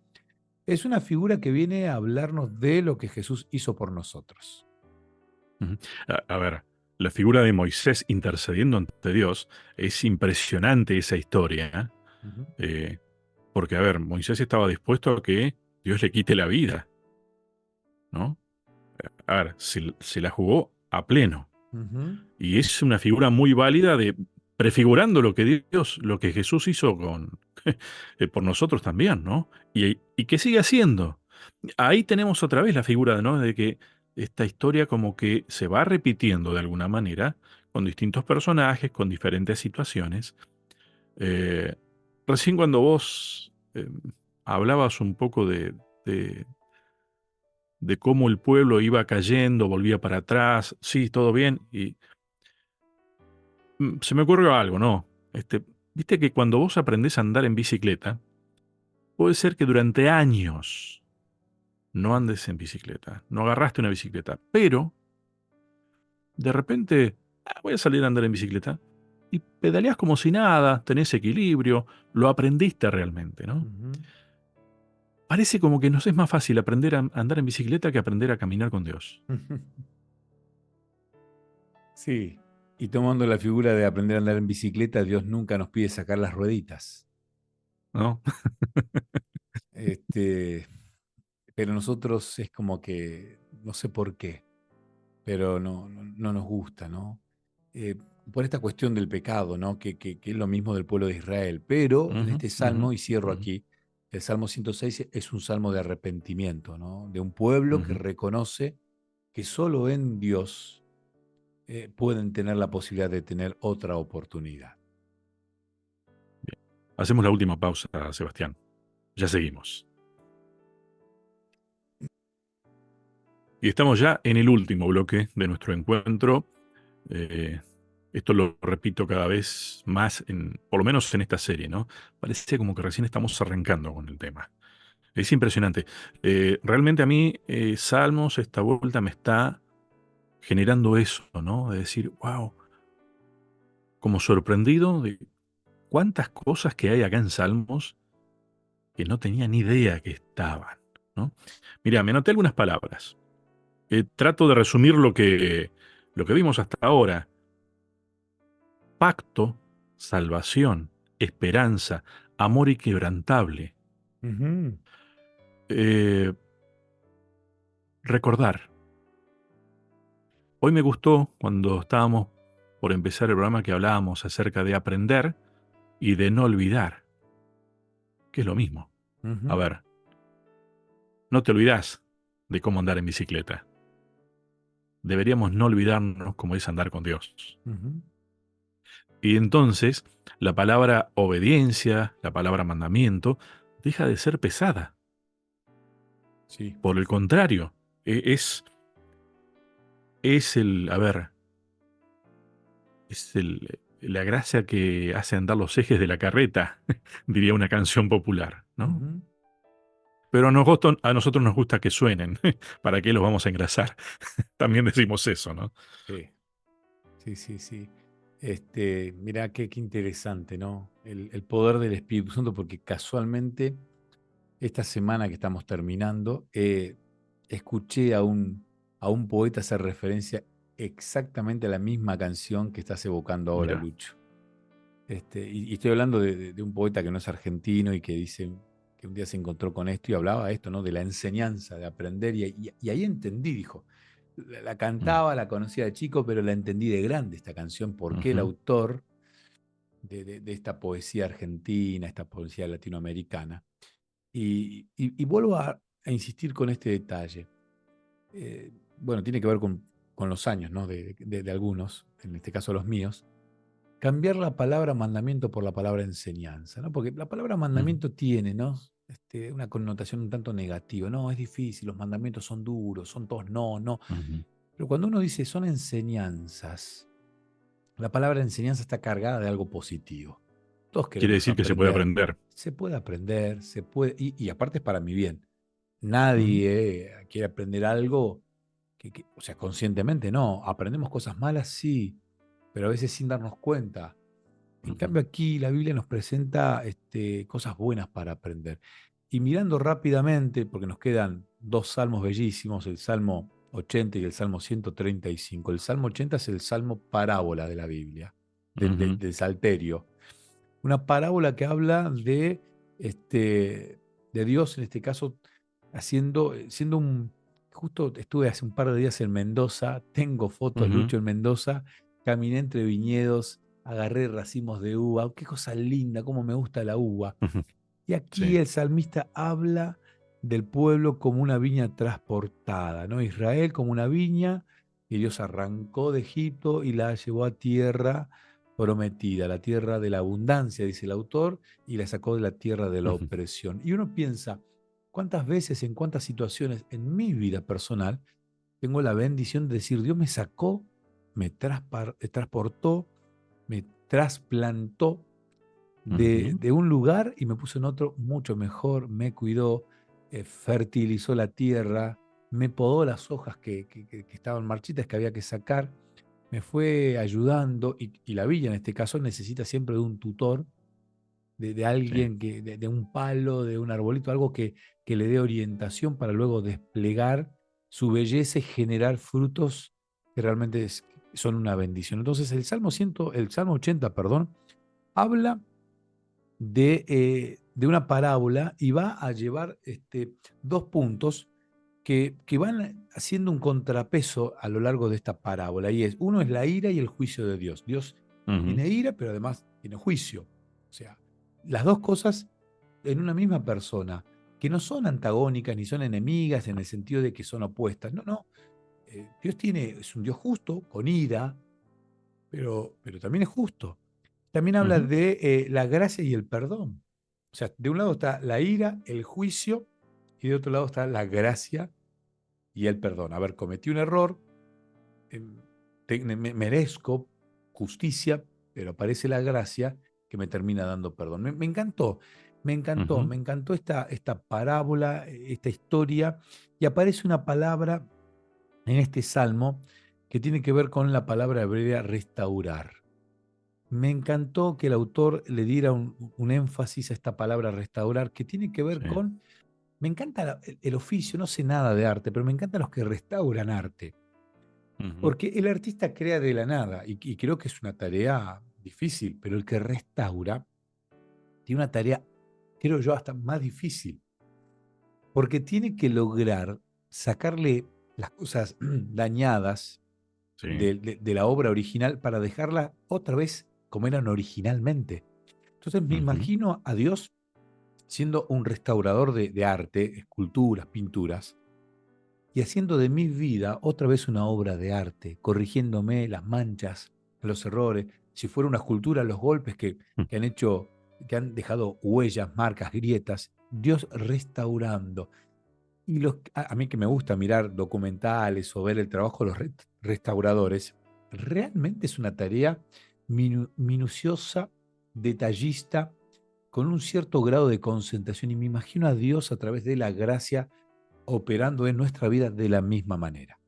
es una figura que viene a hablarnos de lo que Jesús hizo por nosotros. ujú. A ver, la figura de Moisés intercediendo ante Dios es impresionante esa historia, Ujú, eh, porque, a ver, Moisés estaba dispuesto a que Dios le quite la vida, ¿no? A ver, se la jugó a pleno. ujú, Y es una figura muy válida de prefigurando lo que Dios, lo que Jesús hizo con por nosotros también, ¿no? Y que sigue haciendo. Ahí tenemos otra vez la figura, ¿no? De que esta historia como que se va repitiendo de alguna manera con distintos personajes, con diferentes situaciones. Eh, recién cuando vos hablabas un poco de cómo el pueblo iba cayendo, volvía para atrás, sí, todo bien, y se me ocurrió algo, ¿no? Viste que cuando vos aprendés a andar en bicicleta, puede ser que durante años no andes en bicicleta, no agarraste una bicicleta, pero de repente voy a salir a andar en bicicleta y pedaleás como si nada, tenés equilibrio, lo aprendiste realmente, ¿no? ujú. Parece como que nos es más fácil aprender a andar en bicicleta que aprender a caminar con Dios, Sí, y tomando la figura de aprender a andar en bicicleta, Dios nunca nos pide sacar las rueditas. ¿no? Este, pero nosotros es como que, no sé por qué, pero no nos gusta, ¿no? Eh, por esta cuestión del pecado, ¿no? Que es lo mismo del pueblo de Israel. Pero en Ujú, este ujú, salmo, y cierro ujú, aquí, el Salmo 106 es un salmo de arrepentimiento, ¿no? De un pueblo que ujú. reconoce que solo en Dios pueden tener la posibilidad de tener otra oportunidad. Bien. Hacemos la última pausa, Sebastián. Ya seguimos. Y estamos ya en el último bloque de nuestro encuentro. Eh, esto lo repito cada vez más, por lo menos en esta serie, ¿no? Parece como que recién estamos arrancando con el tema. Es impresionante. Realmente a mí, Salmos, esta vuelta me está generando eso, ¿no? De decir, wow, como sorprendido de cuántas cosas que hay acá en Salmos que no tenía ni idea que estaban, ¿no? Mira, me anoté algunas palabras. Trato de resumir lo que vimos hasta ahora. Pacto, salvación, esperanza, amor inquebrantable. Ujú, Eh, recordar. Hoy me gustó cuando estábamos por empezar el programa que hablábamos acerca de aprender y de no olvidar, que es lo mismo. A ujú, ver, no te olvidas de cómo andar en bicicleta. Deberíamos no olvidarnos cómo es andar con Dios. ujú. Y entonces la palabra obediencia, la palabra mandamiento, deja de ser pesada. Sí. Por el contrario, es el, a ver, es la gracia que hace andar los ejes de la carreta, diría una canción popular, ¿no? Ujú. pero a nosotros nos gusta que suenen. ¿Para qué los vamos a engrasar? También decimos eso, ¿no? Sí, sí, sí, sí. Mirá qué interesante, ¿no? El poder del Espíritu Santo, porque casualmente esta semana que estamos terminando, escuché a un poeta hacer referencia exactamente a la misma canción que estás evocando ahora, Mira. Lucho. Y estoy hablando de un poeta que no es argentino y que dice que un día se encontró con esto y hablaba de esto, ¿no? De la enseñanza, de aprender. Y ahí entendí, dijo. La Mm, cantaba, la conocía de chico, pero la entendí de grande esta canción, porque el ujú, autor de esta poesía argentina, esta poesía latinoamericana. Y vuelvo a insistir con este detalle. Bueno, tiene que ver con los años, ¿no? De algunos, en este caso los míos. Cambiar la palabra mandamiento por la palabra enseñanza, ¿no? Porque la palabra ujú, mandamiento tiene, ¿no? Una connotación un tanto negativa. No, es difícil, los mandamientos son duros, son todos no, no. ujú. Pero cuando uno dice son enseñanzas, la palabra enseñanza está cargada de algo positivo. Todos Quiere queremos decir que se puede aprender. aprender. Aprender, se puede, y aparte es para mi bien. Ujú, Nadie quiere aprender algo o sea, conscientemente no. Aprendemos cosas malas, sí, pero a veces sin darnos cuenta. En ujú, cambio, aquí la Biblia nos presenta cosas buenas para aprender. Y mirando rápidamente, porque nos quedan dos salmos bellísimos, el Salmo 80 y el Salmo 135. El Salmo 80 es el salmo parábola de la Biblia, ujú, del Salterio. Una parábola que habla de Dios, en este caso, siendo un... Justo estuve hace un par de días en Mendoza, tengo fotos, ujú. Lucho, en Mendoza, caminé entre viñedos, agarré racimos de uva, qué cosa linda, cómo me gusta la uva. Ujú. Y aquí Sí. el salmista habla del pueblo como una viña transportada, ¿no? Israel como una viña que Dios arrancó de Egipto y la llevó a tierra prometida, la tierra de la abundancia, dice el autor, y la sacó de la tierra de la Ujú, opresión. Y uno piensa, ¿cuántas veces, en cuántas situaciones en mi vida personal tengo la bendición de decir, Dios me sacó, me transportó, me trasplantó ujú, de un lugar y me puso en otro mucho mejor, me cuidó, fertilizó la tierra, me podó las hojas que estaban marchitas que había que sacar, me fue ayudando y la villa en este caso necesita siempre de un tutor, de sí. alguien, de un palo, de un arbolito, algo que le dé orientación para luego desplegar su belleza y generar frutos que realmente son una bendición. Entonces el Salmo 80, perdón, habla de una parábola y va a llevar dos puntos que van haciendo un contrapeso a lo largo de esta parábola. Y uno es la ira y el juicio de Dios. Dios Ujú, tiene ira, pero además tiene juicio. O sea, las dos cosas en una misma persona, que no son antagónicas ni son enemigas en el sentido de que son opuestas. No, no. Dios es un Dios justo, con ira, pero también es justo. También habla ujú, de la gracia y el perdón. O sea, de un lado está la ira, el juicio, y de otro lado está la gracia y el perdón. A ver, cometí un error, em, merezco justicia, pero aparece la gracia que me termina dando perdón. Me encantó, me encantó, ujú. me encantó esta parábola, esta historia, y aparece una palabra en este salmo que tiene que ver con la palabra hebrea restaurar. Me encantó que el autor le diera un énfasis a esta palabra restaurar, que tiene que ver Sí. con, me encanta el oficio, no sé nada de arte, pero me encantan los que restauran arte, Ujú, porque el artista crea de la nada y creo que es una tarea difícil, pero el que restaura tiene una tarea, creo yo, hasta más difícil, porque tiene que lograr sacarle las cosas dañadas sí. de la obra original para dejarla otra vez como eran originalmente. Entonces me Ujú, imagino a Dios siendo un restaurador de arte, esculturas, pinturas, y haciendo de mi vida otra vez una obra de arte, corrigiéndome las manchas, los errores, si fuera una escultura, los golpes mm, que han hecho, que han dejado huellas, marcas, grietas, Dios restaurando. Y a mí que me gusta mirar documentales o ver el trabajo de los restauradores, realmente es una tarea minuciosa, detallista, con un cierto grado de concentración y me imagino a Dios a través de la gracia operando en nuestra vida de la misma manera.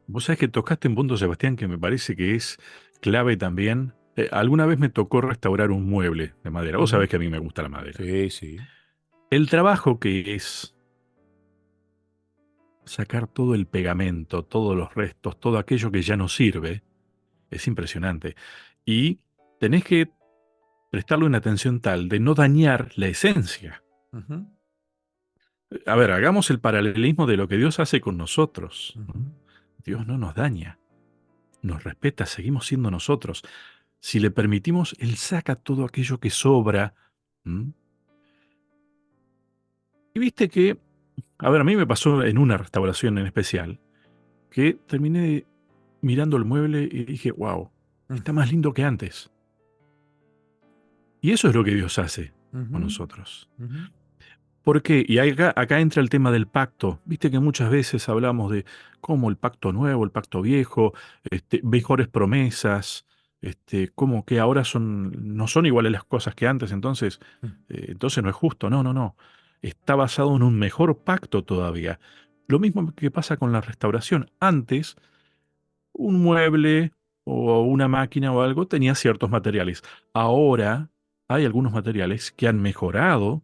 Vos sabés que tocaste un punto, Sebastián, que me parece que es clave también. Alguna vez me tocó restaurar un mueble de madera. Vos Ujú. sabés que a mí me gusta la madera. Sí, sí. El trabajo que es sacar todo el pegamento, todos los restos, todo aquello que ya no sirve, es impresionante. Y tenés que prestarle una atención tal de no dañar la esencia. Ujú, A ver, hagamos el paralelismo de lo que Dios hace con nosotros, ¿no? ujú, Dios no nos daña, nos respeta, seguimos siendo nosotros. Si le permitimos, Él saca todo aquello que sobra. ¿M? Y viste que, a ver, a mí me pasó en una restauración en especial, que terminé mirando el mueble y dije, wow, está más lindo que antes. Y eso es lo que Dios hace con ujú, nosotros. ujú, ¿Por qué? Y acá entra el tema del pacto. Viste que muchas veces hablamos de cómo el pacto nuevo, el pacto viejo, mejores promesas, como que ahora no son iguales las cosas que antes, entonces no es justo. No, no, no. Está basado en un mejor pacto todavía. Lo mismo que pasa con la restauración. Antes, un mueble o una máquina o algo tenía ciertos materiales. Ahora hay algunos materiales que han mejorado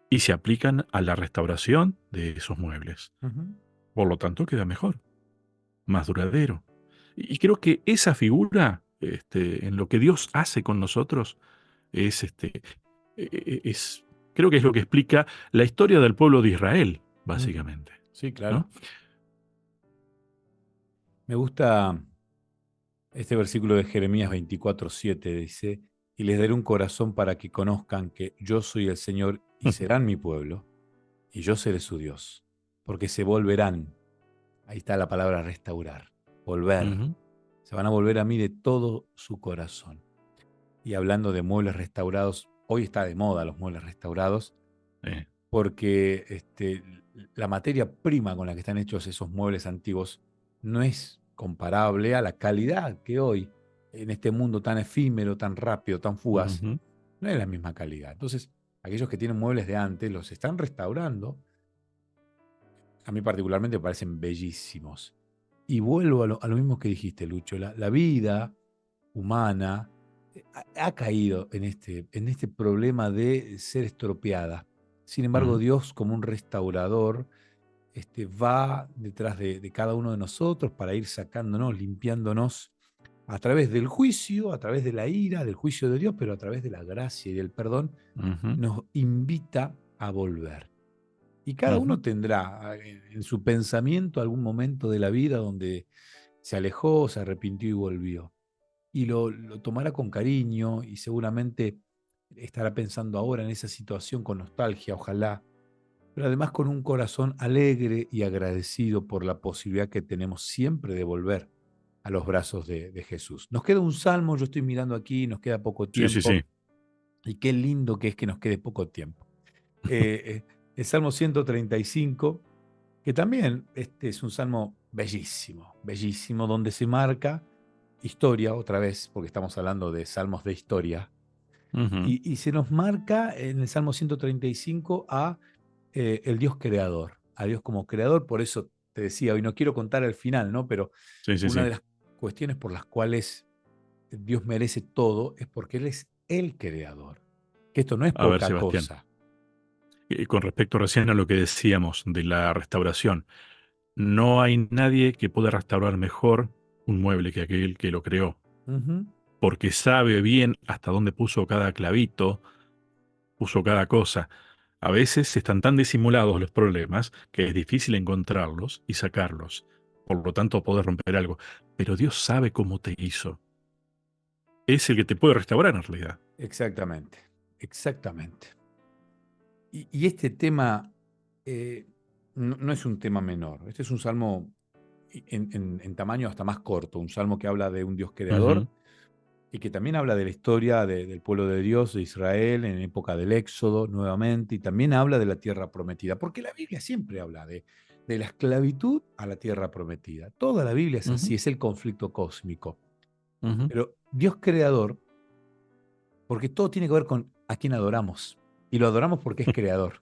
y se aplican a la restauración de esos muebles. ujú, Por lo tanto, queda mejor, más duradero. Y creo que esa figura, en lo que Dios hace con nosotros, es, es, creo que es lo que explica la historia del pueblo de Israel, ujú. básicamente, Sí, claro. ¿no? Me gusta este versículo de Jeremías 24:7, dice, y les daré un corazón para que conozcan que yo soy el Señor y serán mi pueblo, y yo seré su Dios, porque se volverán. Ahí está la palabra restaurar, volver. Ujú, Se van a volver a mí de todo su corazón. Y hablando de muebles restaurados, hoy está de moda los muebles restaurados, eh, porque la materia prima con la que están hechos esos muebles antiguos no es comparable a la calidad que hoy, en este mundo tan efímero, tan rápido, tan fugaz, ujú, no es la misma calidad. Entonces, aquellos que tienen muebles de antes los están restaurando. A mí particularmente me parecen bellísimos. Y vuelvo a lo mismo que dijiste, Lucho, la vida humana ha caído en este problema de ser estropeada. Sin embargo, ujú, Dios, como un restaurador, va detrás de cada uno de nosotros para ir sacándonos, limpiándonos a través del juicio, a través de la ira, del juicio de Dios, pero a través de la gracia y del perdón, ujú, nos invita a volver. Y cada ujú, uno tendrá en su pensamiento algún momento de la vida donde se alejó, se arrepintió y volvió. Y lo tomará con cariño y seguramente estará pensando ahora en esa situación con nostalgia, ojalá, pero además con un corazón alegre y agradecido por la posibilidad que tenemos siempre de volver a los brazos de Jesús. Nos queda un salmo, yo estoy mirando aquí, nos queda poco sí, sí, tiempo, sí. y qué lindo que es que nos quede poco tiempo. El Salmo 135, que también es un salmo bellísimo, bellísimo, donde se marca historia, otra vez, porque estamos hablando de salmos de historia, Ujú, y se nos marca en el Salmo 135 a el Dios creador, a Dios como creador. Por eso te decía, hoy no quiero contar el final, ¿no? Pero sí, sí, una sí. de las cuestiones por las cuales Dios merece todo es porque Él es el creador, que esto no es A ver, poca Sebastián, cosa. con respecto recién a lo que decíamos de la restauración, no hay nadie que pueda restaurar mejor un mueble que aquel que lo creó, Ujú. porque sabe bien hasta dónde puso cada clavito, puso cada cosa. A veces están tan disimulados los problemas que es difícil encontrarlos y sacarlos. Por lo tanto, poder romper algo. Pero Dios sabe cómo te hizo. Es el que te puede restaurar en realidad. Exactamente, exactamente. Y este tema no es un tema menor. Este es un salmo en tamaño hasta más corto, un salmo que habla de un Dios creador Ujú, y que también habla de la historia del pueblo de Dios, de Israel, en época del Éxodo nuevamente, y también habla de la tierra prometida, porque la Biblia siempre habla de la esclavitud a la tierra prometida. Toda la Biblia es ujú, así, es el conflicto cósmico. ujú. Pero Dios creador, porque todo tiene que ver con a quién adoramos. Y lo adoramos porque es creador.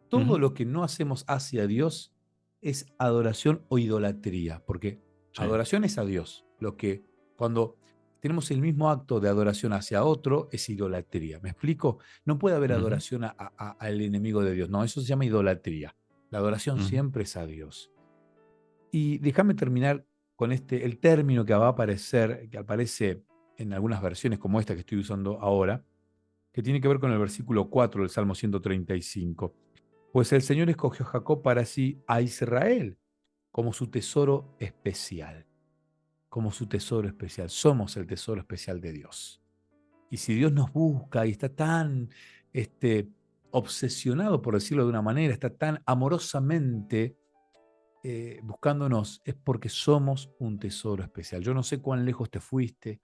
Todo Ujú. lo que no hacemos hacia Dios es adoración o idolatría, porque Sí. adoración es a Dios. Lo que cuando tenemos el mismo acto de adoración hacia otro es idolatría. ¿Me explico? No puede haber Ujú, adoración al enemigo de Dios. No, eso se llama idolatría. La adoración ujú. siempre es a Dios. Y déjame terminar con el término que va a aparecer, que aparece en algunas versiones como esta que estoy usando ahora, que tiene que ver con el versículo 4 del Salmo 135. Pues el Señor escogió a Jacob para sí a Israel como su tesoro especial, como su tesoro especial. Somos el tesoro especial de Dios. Y si Dios nos busca y está tan obsesionado, por decirlo de una manera, está tan amorosamente buscándonos, es porque somos un tesoro especial. Yo no sé cuán lejos te fuiste,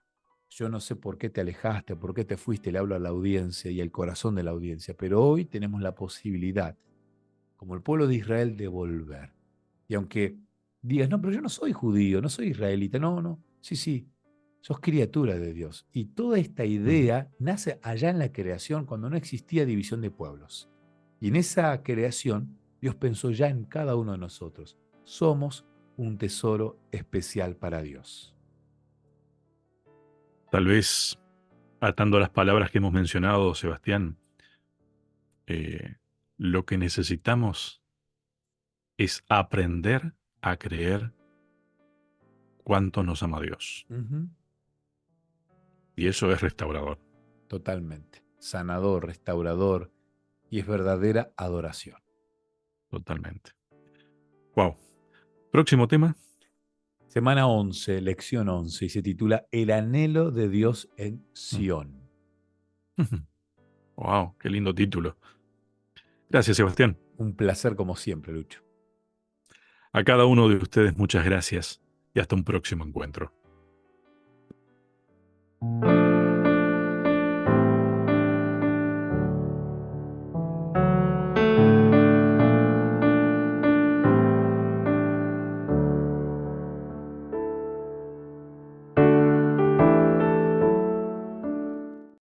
yo no sé por qué te alejaste, por qué te fuiste, le hablo a la audiencia y al corazón de la audiencia, pero hoy tenemos la posibilidad, como el pueblo de Israel, de volver. Y aunque digas, no, pero yo no soy judío, no soy israelita, no, no, sí, sí, sos criatura de Dios. Y toda esta Ujú. idea nace allá en la creación, cuando no existía división de pueblos. Y en esa creación, Dios pensó ya en cada uno de nosotros. Somos un tesoro especial para Dios. Tal vez, atando las palabras que hemos mencionado, Sebastián, eh, lo que necesitamos es aprender a creer cuánto nos ama Dios. Ujú. Y eso es restaurador, Totalmente. Sanador, restaurador y es verdadera adoración. totalmente. Wow. Próximo tema. Semana 11, lección 11, y se titula El anhelo de Dios en Sión. Wow, qué lindo título. Gracias, Sebastián. Un placer como siempre, Lucho. A cada uno de ustedes muchas gracias y hasta un próximo encuentro.